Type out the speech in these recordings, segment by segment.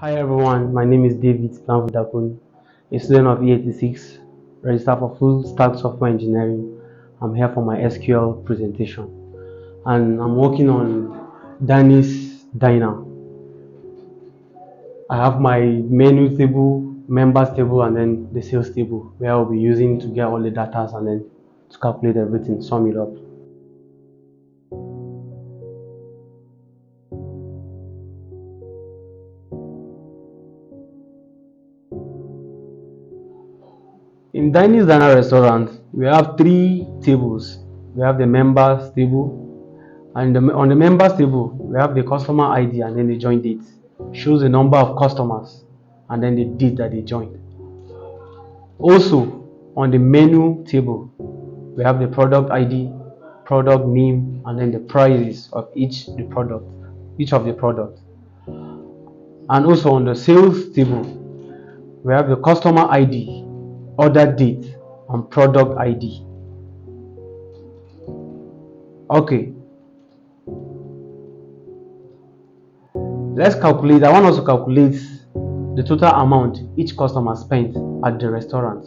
Hi everyone, my name is David Plangvul, a student of E86, registered for full stack software engineering. I'm here for my SQL presentation and I'm working on Danny's Diner. I have my menu table, members table, and then the sales table where I'll be using to get all the data and then to calculate everything, sum it up. In Danny's Diner restaurant, we have three tables. We have the members table, and on the members table, we have the customer ID and then the join date. Shows the number of customers and then the date that they joined. Also, on the menu table, we have the product ID, product name, and then the prices of each of the product. And also on the sales table, we have the customer ID, order date, and product ID. Okay, let's calculate. I want us to calculate the total amount each customer spent at the restaurant.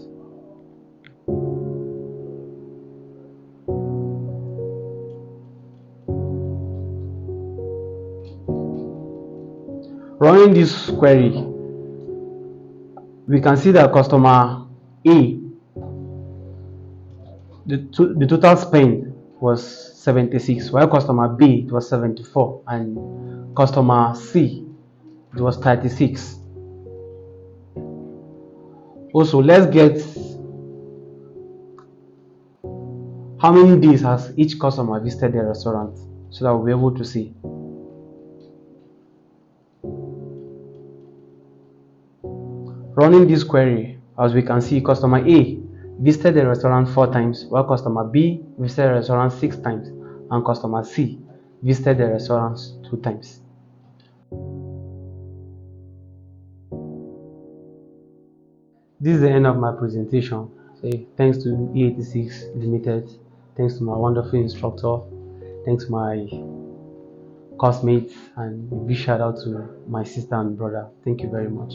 Running this query, we can see that customer A, the total spend was 76, while customer B it was 74, and customer C it was 36. Also, let's get how many days has each customer visited the restaurant so that we'll be able to see. Running this query, as we can see, customer A visited the restaurant 4 times, while customer B visited the restaurant 6 times, and customer C visited the restaurant 2 times. This is the end of my presentation. Thanks to E86 Limited, thanks to my wonderful instructor, thanks to my classmates, and a big shout out to my sister and brother. Thank you very much.